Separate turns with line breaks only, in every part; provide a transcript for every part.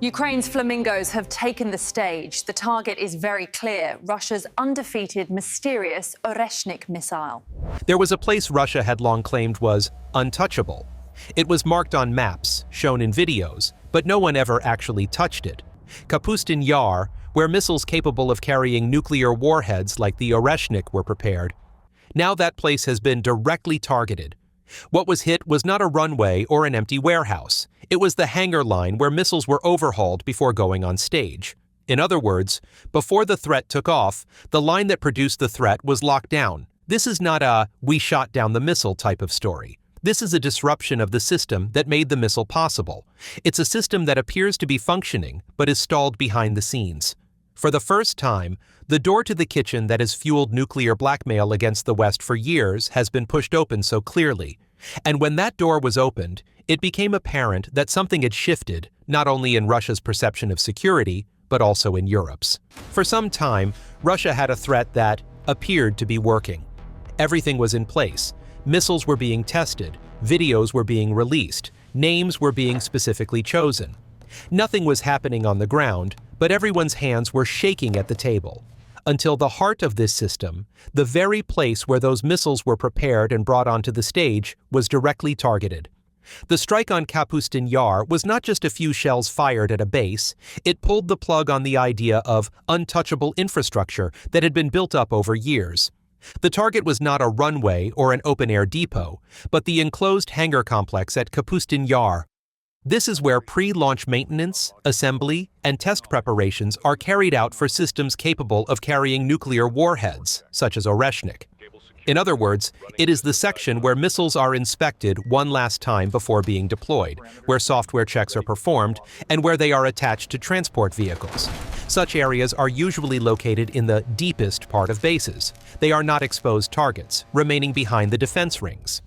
Ukraine's flamingos have taken the stage. The target is very clear: Russia's undefeated, mysterious Oreshnik missile.
There was a place Russia had long claimed was untouchable. It was marked on maps, shown in videos, but no one ever actually touched it. Kapustin Yar, where missiles capable of carrying nuclear warheads like the Oreshnik were prepared. Now that place has been directly targeted. What was hit was not a runway or an empty warehouse. It was the hangar line where missiles were overhauled before going on stage. In other words, before the threat took off, the line that produced the threat was locked down. This is not a "we shot down the missile" type of story. This is a disruption of the system that made the missile possible. It's a system that appears to be functioning, but is stalled behind the scenes. For the first time, the door to the kitchen that has fueled nuclear blackmail against the West for years has been pushed open so clearly. And when that door was opened, it became apparent that something had shifted, not only in Russia's perception of security, but also in Europe's. For some time, Russia had a threat that appeared to be working. Everything was in place. Missiles were being tested, videos were being released, names were being specifically chosen. Nothing was happening on the ground, but everyone's hands were shaking at the table. Until the heart of this system, the very place where those missiles were prepared and brought onto the stage, was directly targeted. The strike on Kapustin Yar was not just a few shells fired at a base, it pulled the plug on the idea of untouchable infrastructure that had been built up over years. The target was not a runway or an open-air depot, but the enclosed hangar complex at Kapustin Yar. This is where pre-launch maintenance, assembly, and test preparations are carried out for systems capable of carrying nuclear warheads, such as Oreshnik. In other words, it is the section where missiles are inspected one last time before being deployed, where software checks are performed, and where they are attached to transport vehicles. Such areas are usually located in the deepest part of bases. They are not exposed targets, remaining behind the defense rings.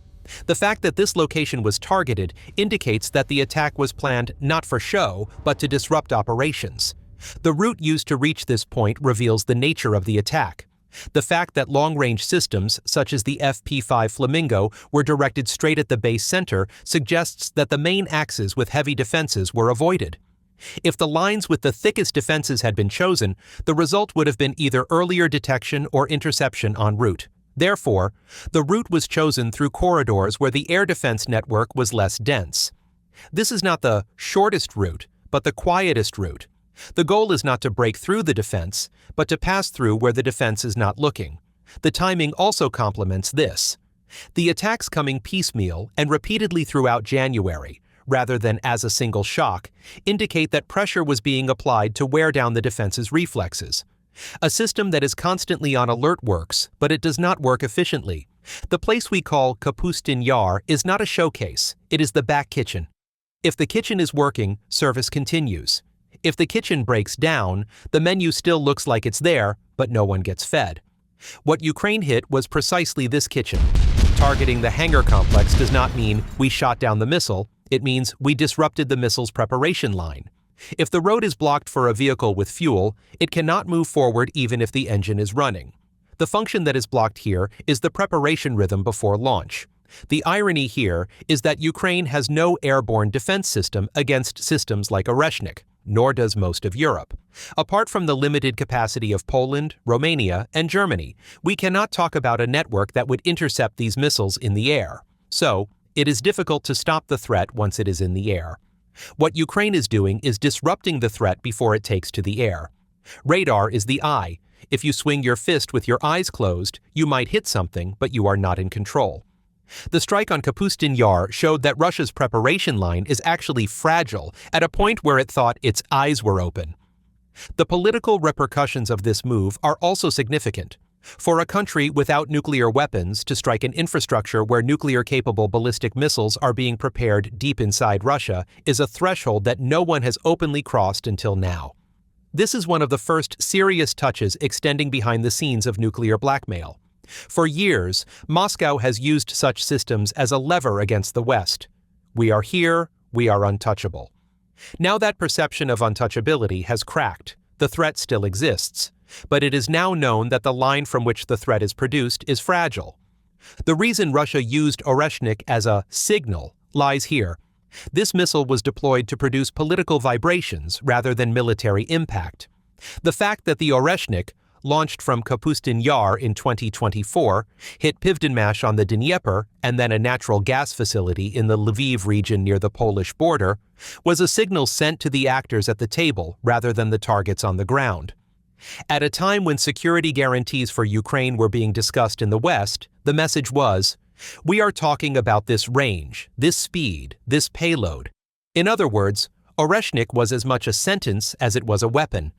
The fact that this location was targeted indicates that the attack was planned not for show, but to disrupt operations. The route used to reach this point reveals the nature of the attack. The fact that long-range systems, such as the FP-5 Flamingo, were directed straight at the base center suggests that the main axes with heavy defenses were avoided. If the lines with the thickest defenses had been chosen, the result would have been either earlier detection or interception en route. Therefore, the route was chosen through corridors where the air defense network was less dense. This is not the shortest route, but the quietest route. The goal is not to break through the defense, but to pass through where the defense is not looking. The timing also complements this. The attacks coming piecemeal and repeatedly throughout January, rather than as a single shock, indicate that pressure was being applied to wear down the defense's reflexes. A system that is constantly on alert works, but it does not work efficiently. The place we call Kapustin Yar is not a showcase, it is the back kitchen. If the kitchen is working, service continues. If the kitchen breaks down, the menu still looks like it's there, but no one gets fed. What Ukraine hit was precisely this kitchen. Targeting the hangar complex does not mean we shot down the missile, it means we disrupted the missile's preparation line. If the road is blocked for a vehicle with fuel, it cannot move forward even if the engine is running. The function that is blocked here is the preparation rhythm before launch. The irony here is that Ukraine has no airborne defense system against systems like Oreshnik, nor does most of Europe. Apart from the limited capacity of Poland, Romania, and Germany, we cannot talk about a network that would intercept these missiles in the air. So, it is difficult to stop the threat once it is in the air. What Ukraine is doing is disrupting the threat before it takes to the air. Radar is the eye. If you swing your fist with your eyes closed, you might hit something, but you are not in control. The strike on Kapustin Yar showed that Russia's preparation line is actually fragile at a point where it thought its eyes were open. The political repercussions of this move are also significant. For a country without nuclear weapons to strike an infrastructure where nuclear-capable ballistic missiles are being prepared deep inside Russia is a threshold that no one has openly crossed until now. This is one of the first serious touches extending behind the scenes of nuclear blackmail. For years, Moscow has used such systems as a lever against the West. We are here, we are untouchable. Now that perception of untouchability has cracked, the threat still exists, but it is now known that the line from which the threat is produced is fragile. The reason Russia used Oreshnik as a signal lies here. This missile was deployed to produce political vibrations rather than military impact. The fact that the Oreshnik, launched from Kapustin Yar in 2024, hit Pivdenmash on the Dnieper and then a natural gas facility in the Lviv region near the Polish border, was a signal sent to the actors at the table rather than the targets on the ground. At a time when security guarantees for Ukraine were being discussed in the West, the message was, "We are talking about this range, this speed, this payload." In other words, Oreshnik was as much a sentence as it was a weapon.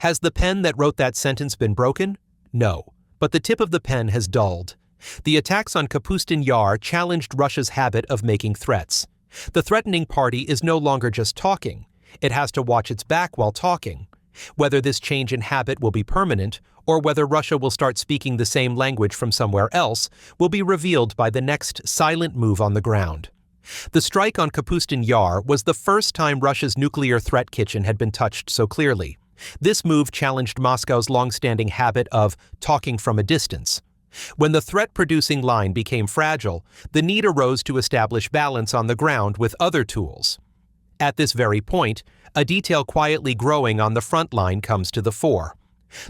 Has the pen that wrote that sentence been broken? No, but the tip of the pen has dulled. The attacks on Kapustin Yar challenged Russia's habit of making threats. The threatening party is no longer just talking. It has to watch its back while talking. Whether this change in habit will be permanent, or whether Russia will start speaking the same language from somewhere else, will be revealed by the next silent move on the ground. The strike on Kapustin Yar was the first time Russia's nuclear threat kitchen had been touched so clearly. This move challenged Moscow's long-standing habit of talking from a distance. When the threat-producing line became fragile, the need arose to establish balance on the ground with other tools. At this very point, a detail quietly growing on the front line comes to the fore.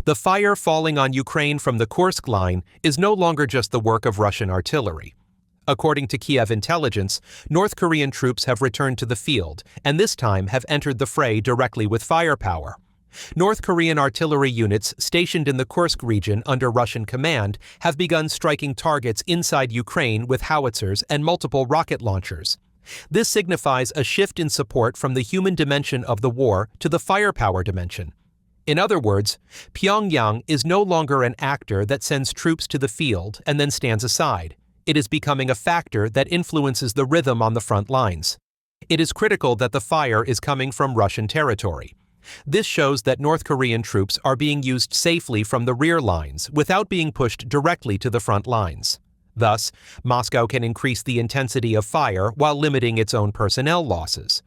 The fire falling on Ukraine from the Kursk line is no longer just the work of Russian artillery. According to Kiev intelligence, North Korean troops have returned to the field, and this time have entered the fray directly with firepower. North Korean artillery units stationed in the Kursk region under Russian command have begun striking targets inside Ukraine with howitzers and multiple rocket launchers. This signifies a shift in support from the human dimension of the war to the firepower dimension. In other words, Pyongyang is no longer an actor that sends troops to the field and then stands aside. It is becoming a factor that influences the rhythm on the front lines. It is critical that the fire is coming from Russian territory. This shows that North Korean troops are being used safely from the rear lines without being pushed directly to the front lines. Thus, Moscow can increase the intensity of fire while limiting its own personnel losses.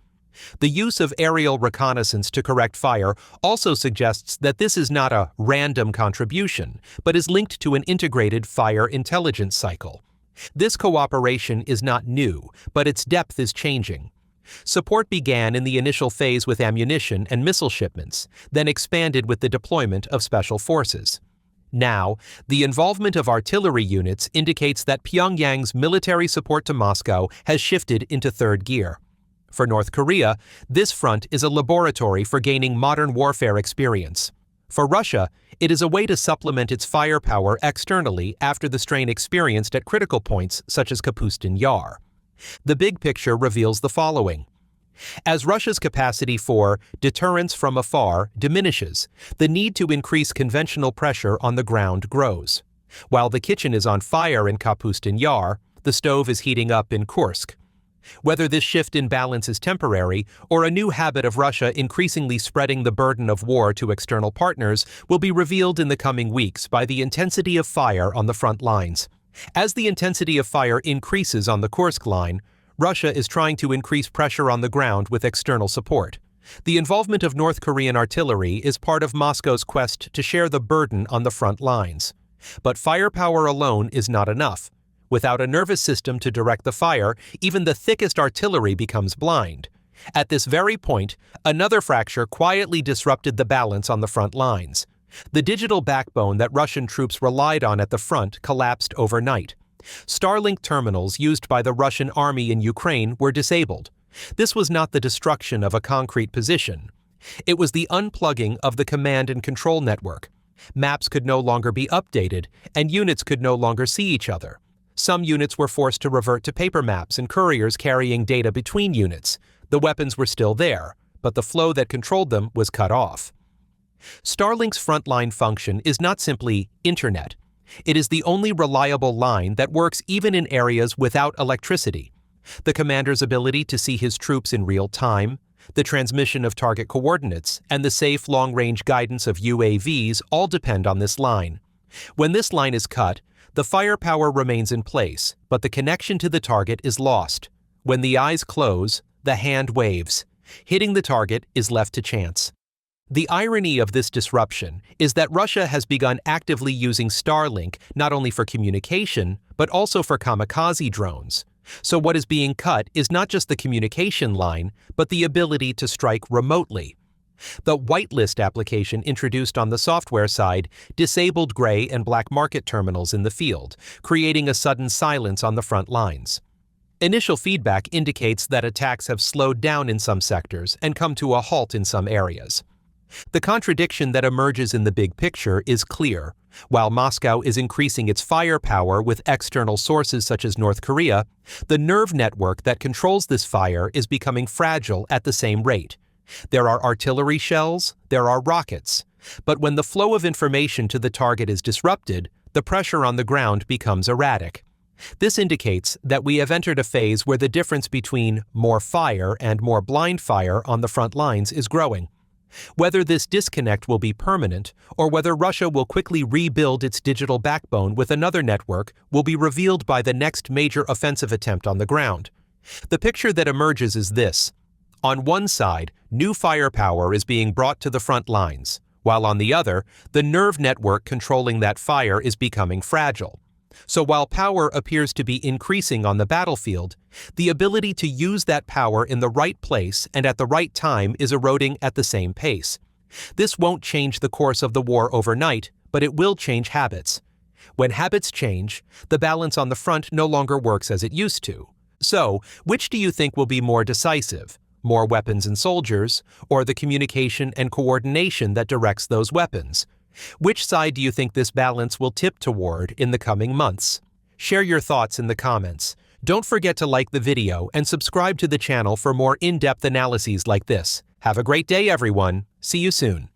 The use of aerial reconnaissance to correct fire also suggests that this is not a random contribution, but is linked to an integrated fire intelligence cycle. This cooperation is not new, but its depth is changing. Support began in the initial phase with ammunition and missile shipments, then expanded with the deployment of special forces. Now, the involvement of artillery units indicates that Pyongyang's military support to Moscow has shifted into third gear. For North Korea, this front is a laboratory for gaining modern warfare experience. For Russia, it is a way to supplement its firepower externally after the strain experienced at critical points such as Kapustin Yar. The big picture reveals the following. As Russia's capacity for deterrence from afar diminishes, the need to increase conventional pressure on the ground grows. While the kitchen is on fire in Kapustin Yar, the stove is heating up in Kursk. Whether this shift in balance is temporary or a new habit of Russia increasingly spreading the burden of war to external partners will be revealed in the coming weeks by the intensity of fire on the front lines. As the intensity of fire increases on the Kursk line, Russia is trying to increase pressure on the ground with external support. The involvement of North Korean artillery is part of Moscow's quest to share the burden on the front lines. But firepower alone is not enough. Without a nervous system to direct the fire, even the thickest artillery becomes blind. At this very point, another fracture quietly disrupted the balance on the front lines. The digital backbone that Russian troops relied on at the front collapsed overnight. Starlink terminals used by the Russian army in Ukraine were disabled. This was not the destruction of a concrete position. It was the unplugging of the command and control network. Maps could no longer be updated, and units could no longer see each other. Some units were forced to revert to paper maps and couriers carrying data between units. The weapons were still there, but the flow that controlled them was cut off. Starlink's frontline function is not simply internet. It is the only reliable line that works even in areas without electricity. The commander's ability to see his troops in real time, the transmission of target coordinates, and the safe long-range guidance of UAVs all depend on this line. When this line is cut, the firepower remains in place, but the connection to the target is lost. When the eyes close, the hand waves. Hitting the target is left to chance. The irony of this disruption is that Russia has begun actively using Starlink not only for communication, but also for kamikaze drones. So what is being cut is not just the communication line, but the ability to strike remotely. The whitelist application introduced on the software side disabled gray and black market terminals in the field, creating a sudden silence on the front lines. Initial feedback indicates that attacks have slowed down in some sectors and come to a halt in some areas. The contradiction that emerges in the big picture is clear. While Moscow is increasing its firepower with external sources such as North Korea, the nerve network that controls this fire is becoming fragile at the same rate. There are artillery shells, there are rockets. But when the flow of information to the target is disrupted, the pressure on the ground becomes erratic. This indicates that we have entered a phase where the difference between more fire and more blind fire on the front lines is growing. Whether this disconnect will be permanent or whether Russia will quickly rebuild its digital backbone with another network will be revealed by the next major offensive attempt on the ground. The picture that emerges is this. On one side, new firepower is being brought to the front lines, while on the other, the nerve network controlling that fire is becoming fragile. So while power appears to be increasing on the battlefield, the ability to use that power in the right place and at the right time is eroding at the same pace. This won't change the course of the war overnight, but it will change habits. When habits change, the balance on the front no longer works as it used to. So, which do you think will be more decisive? More weapons and soldiers, or the communication and coordination that directs those weapons? Which side do you think this balance will tip toward in the coming months? Share your thoughts in the comments. Don't forget to like the video and subscribe to the channel for more in-depth analyses like this. Have a great day, everyone. See you soon.